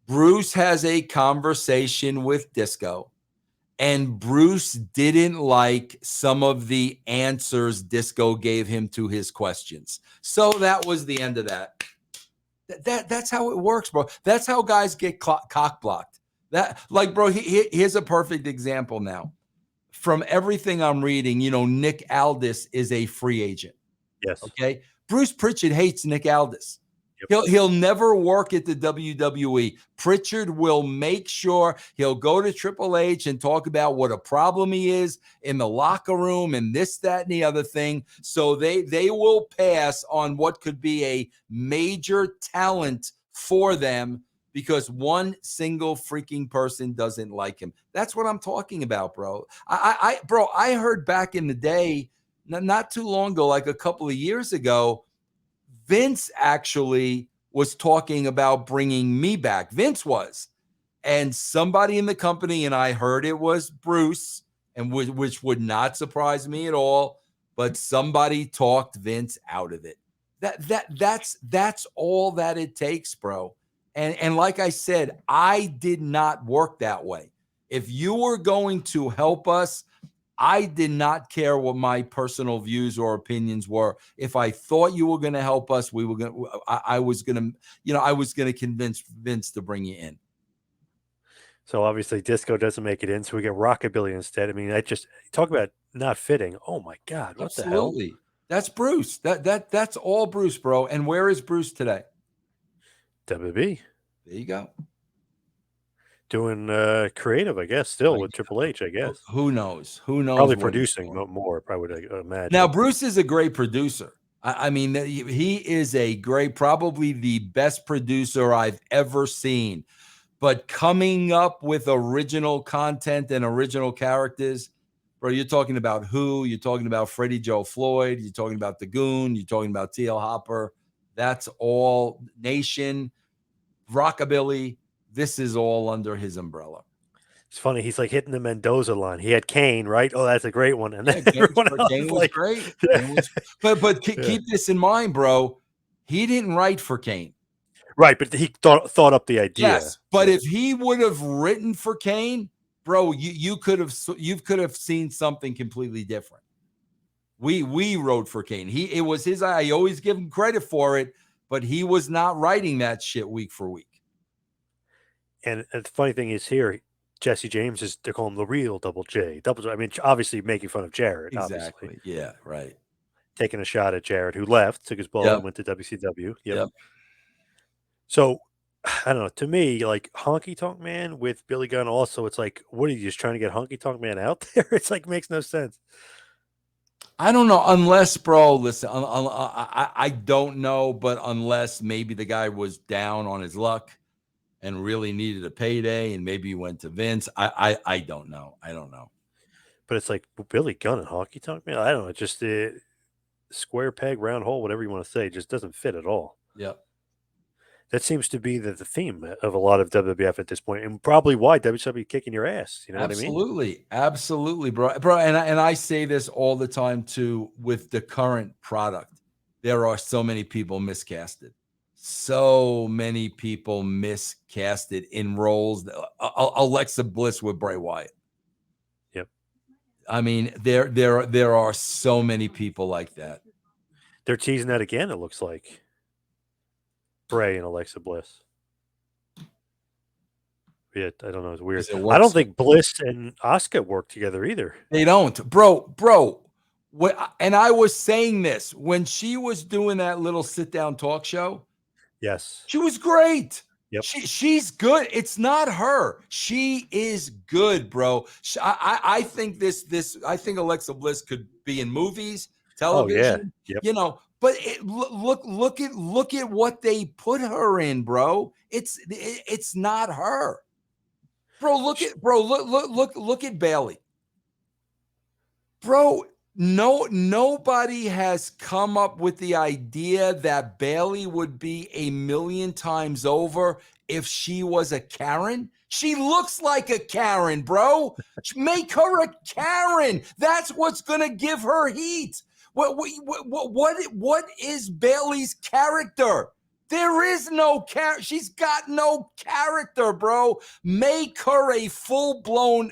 Bruce has a conversation with Disco, and Bruce didn't like some of the answers Disco gave him to his questions. So that was the end of that. That's how it works, bro. That's how guys get cock blocked. Bro, here's a perfect example now. From everything I'm reading, Nick Aldis is a free agent. Yes. Okay. Bruce Pritchard hates Nick Aldis. Yep. He'll never work at the WWE. Pritchard will make sure he'll go to Triple H and talk about what a problem he is in the locker room and this, that, and the other thing. So they will pass on what could be a major talent for them because one single freaking person doesn't like him. That's what I'm talking about, bro. I heard back in the day, not too long ago, like a couple of years ago, Vince actually was talking about bringing me back. Vince was. And somebody in the company, and I heard it was Bruce, and which would not surprise me at all, but somebody talked Vince out of it. That's all that it takes, bro. And like I said, I did not work that way. If you were going to help us, I did not care what my personal views or opinions were. If I thought you were going to help us, we were going to, I was going to, I was going to convince Vince to bring you in. So obviously disco doesn't make it in, so we get rockabilly instead. I mean, I just talk about not fitting. Oh my God, what the hell? Absolutely. That's Bruce. That's all Bruce, bro. And where is Bruce today? WB There you go. doing creative, I guess, still with Triple H, I guess. Who knows? Who knows? Probably producing more, I would imagine. Now, Bruce is a great producer. I mean, he is a great, probably the best producer I've ever seen. But coming up with original content and original characters, bro, you're talking about who? You're talking about Freddie Joe Floyd. You're talking about The Goon. You're talking about T.L. Hopper. That's all Nation, Rockabilly. This is all under his umbrella. It's funny. He's like hitting the Mendoza line. He had Kane, right? Oh, that's a great one. And then Kane everyone else was is like, great. yeah. But keep this in mind, bro. He didn't write for Kane. Right, but he thought up the idea. Yes, but if he would have written for Kane, bro, you could have seen something completely different. We wrote for Kane. It was his. I always give him credit for it, but he was not writing that shit week for week. And the funny thing is here, Jesse James they call him the real Double J. I mean, obviously making fun of Jarrett. Exactly. Obviously. Yeah. Right. Taking a shot at Jarrett, who left, took his ball, and went to WCW. Yep. So, I don't know. To me, like Honky Tonk Man with Billy Gunn, also, it's like, what are you just trying to get Honky Tonk Man out there? It's like makes no sense. I don't know, unless, bro, listen, I don't know, but unless maybe the guy was down on his luck and really needed a payday, and maybe he went to Vince. I don't know. I don't know. But it's like Billy Gunn and Honky Tonk Man. I don't know. Just square peg, round hole, whatever you want to say, just doesn't fit at all. Yep. That seems to be the theme of a lot of WWF at this point, and probably why WWE kicking your ass. You know what I mean? Absolutely, bro. And I say this all the time too with the current product. There are so many people miscasted. So many people miscasted in roles. Alexa Bliss with Bray Wyatt. Yep. I mean, there are so many people like that. They're teasing that again, it looks like. Bray and Alexa Bliss. Yeah, I don't know. It's weird. I don't think Bliss and Asuka work together either. They don't, bro. And I was saying this when she was doing that little sit-down talk show. Yes, she was great. Yep. She's good. It's not her. She is good, bro. I think I think Alexa Bliss could be in movies, television. Oh, yeah. Yep. You know. But look at what they put her in, bro. It's not her, bro. Look at Bayley, bro. Nobody has come up with the idea that Bayley would be a million times over if she was a Karen. She looks like a Karen, bro. Make her a Karen. That's what's gonna give her heat. What is Bayley's character? There is no character. She's got no character, bro. Make her a full-blown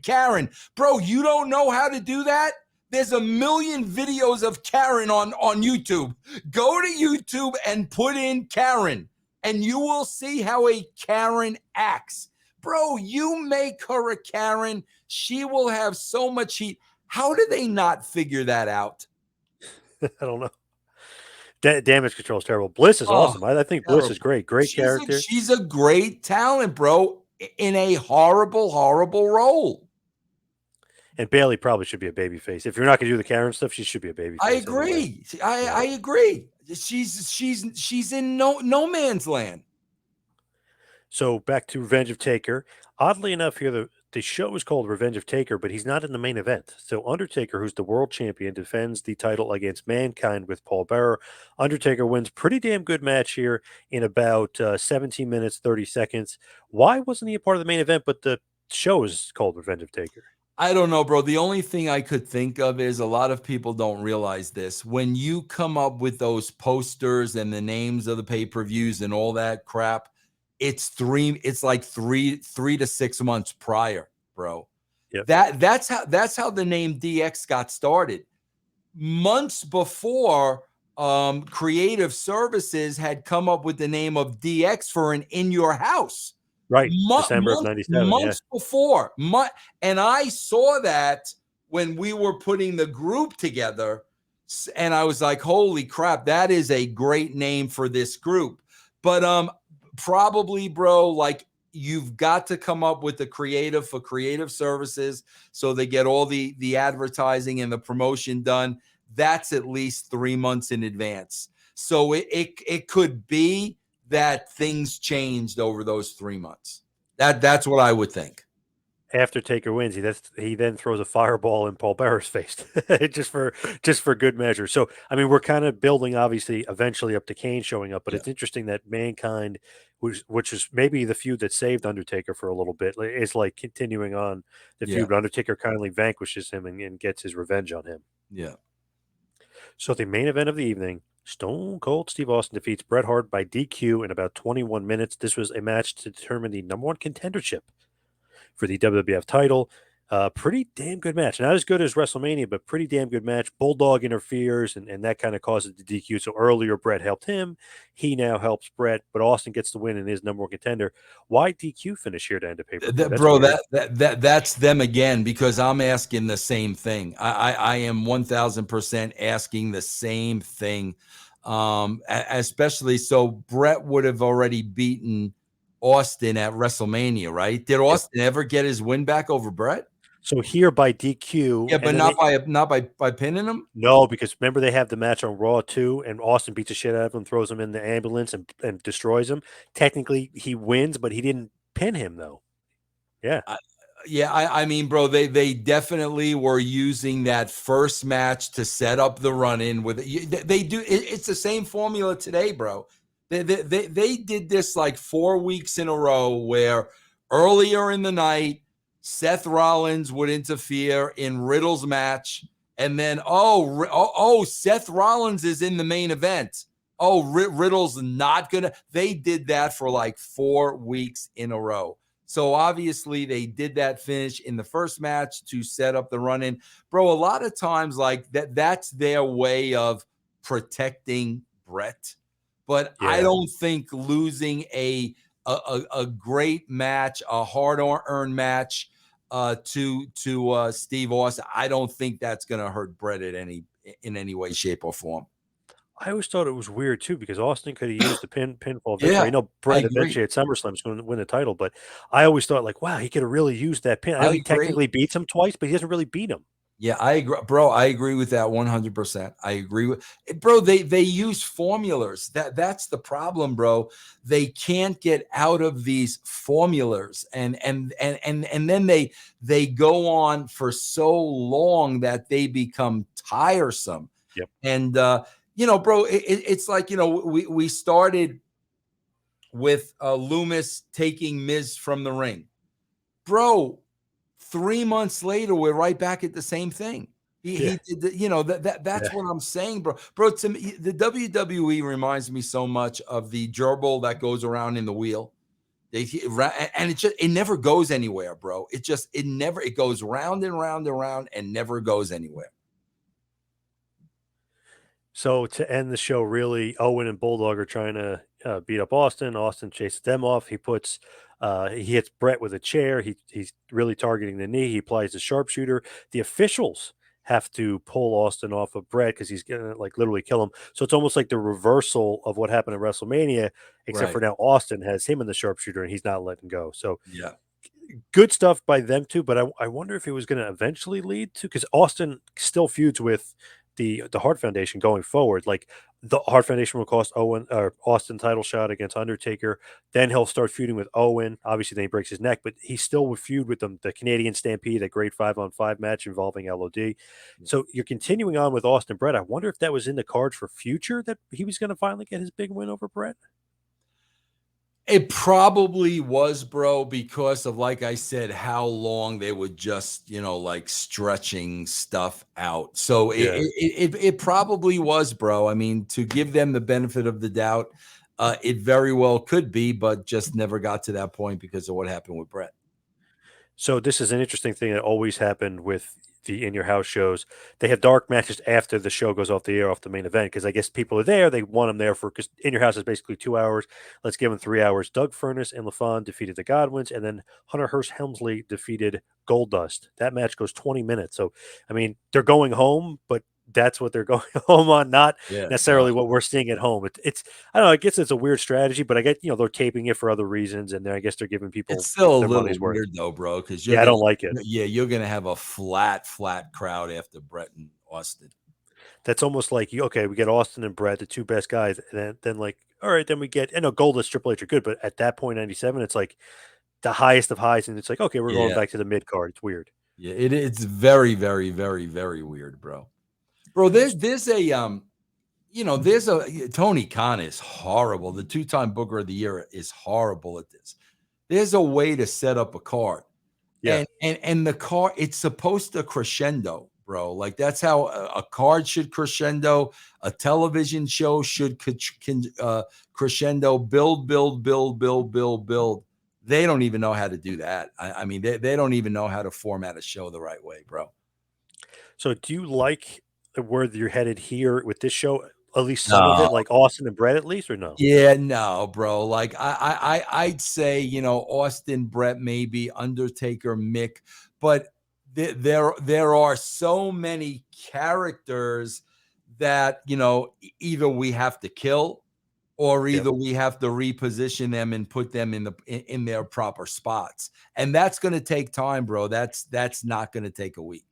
Karen. Bro, you don't know how to do that? There's a million videos of Karen on YouTube. Go to YouTube and put in Karen, and you will see how a Karen acts. Bro, you make her a Karen, she will have so much heat. How do they not figure that out? I don't know. Damage control is terrible. Bliss is awesome. I think terrible. Bliss is great. Great character. She's a great talent, bro, in a horrible, horrible role. And Bayley probably should be a babyface. If you're not going to do the Karen stuff, she should be a babyface. I agree. Anyway. I agree. She's in no man's land. So back to Revenge of Taker. Oddly enough, here the show is called Revenge of Taker, but he's not in the main event. So Undertaker, who's the world champion, defends the title against Mankind with Paul Bearer. Undertaker wins pretty damn good match here in about 17 minutes, 30 seconds. Why wasn't he a part of the main event, but the show is called Revenge of Taker? I don't know, bro. The only thing I could think of is a lot of people don't realize this. When you come up with those posters and the names of the pay-per-views and all that crap, it's like three to 6 months prior, bro. Yep. That's how the name DX got started. Months before, creative services had come up with the name of DX for an In Your House. Right. December of 97. Yeah. Months before. And I saw that when we were putting the group together, and I was like, holy crap, that is a great name for this group. But probably, bro, like, you've got to come up with the creative for creative services so they get all the advertising and the promotion done. That's at least 3 months in advance. So it could be that things changed over those 3 months. That's what I would think. After Taker wins, he then throws a fireball in Paul Bearer's face, just for good measure. So I mean, we're kind of building, obviously, eventually up to Kane showing up, but Yeah. it's interesting that Mankind, which is maybe the feud that saved Undertaker for a little bit, is like continuing on the Yeah. feud. But Undertaker kindly vanquishes him and gets his revenge on him. Yeah. So the main event of the evening, Stone Cold Steve Austin defeats Bret Hart by DQ in about 21 minutes. This was a match to determine the number one contendership for the WWF title. Pretty damn good match. Not as good as WrestleMania, but pretty damn good match. Bulldog interferes, and that kind of causes the DQ. So earlier, Bret helped him. He now helps Bret, but Austin gets the win and is number one contender. Why DQ finish here to end the pay-per-view? Bro, that's them again, because I'm asking the same thing. I am 1000% asking the same thing. Especially so Bret would have already beaten Austin at WrestleMania, right? Did Austin ever get his win back over Bret? So here by DQ. Yeah, but not by pinning him? No, because remember they have the match on Raw too, and Austin beats the shit out of him, throws him in the ambulance, and destroys him. Technically, he wins, but he didn't pin him though. Yeah. I mean, bro, they definitely were using that first match to set up the run-in with it. They do. It's the same formula today, bro. They did this like 4 weeks in a row, where earlier in the night, Seth Rollins would interfere in Riddle's match, and then Seth Rollins is in the main event. Oh, Riddle's not gonna. They did that for like 4 weeks in a row. So obviously they did that finish in the first match to set up the run-in. Bro, a lot of times like that's their way of protecting Bret. But I don't think losing a great match, a hard-earned match to Steve Austin, I don't think that's going to hurt Bret in any way, shape, or form. I always thought it was weird too, because Austin could have used the pinfall victory. Yeah, I know I Bret agree. eventually at SummerSlam is going to win the title, but I always thought like, wow, he could have really used that pin. I know he technically beats him twice, but he doesn't really beat him. Yeah, I agree, bro. I agree with that 100%. I agree with, bro. They use formulas. That's the problem, bro. They can't get out of these formulas, and then they go on for so long that they become tiresome. Yep. And bro, it's like, we started with Loomis taking Miz from the ring, bro. 3 months later, we're right back at the same thing. He did that's what I'm saying, bro. Bro, to me, the WWE reminds me so much of the gerbil that goes around in the wheel. And it never goes anywhere, bro. It goes round and round and round and never goes anywhere. So to end the show, really, Owen and Bulldog are trying to beat up Austin. Austin chases them off. He hits Bret with a chair. He's really targeting the knee. He applies the sharpshooter. The officials have to pull Austin off of Bret because he's gonna like literally kill him. So it's almost like the reversal of what happened at WrestleMania, except for now Austin has him in the sharpshooter and he's not letting go. So yeah, good stuff by them too. But I wonder if it was going to eventually lead to, because Austin still feuds with the Hart Foundation going forward. Like the Hart Foundation will cost Austin title shot against Undertaker. Then he'll start feuding with Owen. Obviously, then he breaks his neck, but he still would feud with them. The Canadian Stampede, that great 5-on-5 match involving LOD. Yeah. So you're continuing on with Austin Bret. I wonder if that was in the cards for future, that he was going to finally get his big win over Bret. It probably was, bro, because of, like I said, how long they were just, like stretching stuff out. So it probably was, bro. I mean, to give them the benefit of the doubt, It very well could be, but just never got to that point because of what happened with Bret. So this is an interesting thing that always happened with the in your house shows. They have dark matches after the show goes off the air, off the main event, because I guess people are there. They want them there for because in your house is basically 2 hours. Let's give them 3 hours. Doug Furnace and LaFon defeated the Godwins, and then Hunter Hearst Helmsley defeated Goldust. That match goes 20 minutes. So I mean, they're going home, but that's what they're going home on, not Yeah, no, necessarily what we're seeing at home. It's I don't know. I guess it's a weird strategy, but I get they're taping it for other reasons, and then I guess they're giving it's people still a their little money's worth. weird though, bro, because Yeah, I don't like it. you're gonna have a flat crowd after Bret and Austin. That's almost like okay, we get Austin and Brett, the two best guys, and then like, all right, then we get Goldust, Triple H are good, but at that point, 97, it's like the highest of highs, and it's like, okay, we're going Yeah, back to the mid card. It's weird. yeah, it's very, very, very, very weird, bro. Bro, there's a there's a Tony Khan is horrible. The two-time Booker of the Year is horrible at this. There's a way to set up a card. Yeah. And the card, it's supposed to crescendo, bro. Like that's how a card should crescendo. A television show should crescendo, build. They don't even know how to do that. I mean, they don't even know how to format a show the right way, bro. So, do you like where you're headed here with this show? At least some of No, it, like Austin and Brett, at least, or no? yeah, no, bro. Like I'd say, Austin, Brett, maybe Undertaker, Mick, but there are so many characters that either we have to kill or Yeah. either we have to reposition them and put them in their proper spots, and that's going to take time, bro. That's not going to take a week.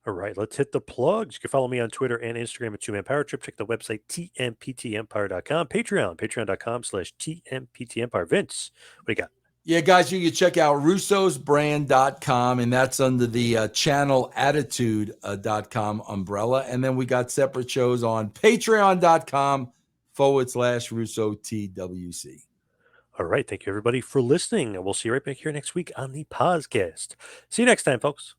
All right, let's hit the plugs. You can follow me on Twitter and Instagram at Two Man Power Trip. Check the website, tmptempire.com. Patreon.com/tmptempire. Vince, what do you got? Yeah, guys, you can check out russosbrand.com, and that's under the channel attitude.com umbrella. And then we got separate shows on patreon.com/Russo TWC. All right, thank you everybody for listening, and we'll see you right back here next week on the Pozcast. See you next time, folks.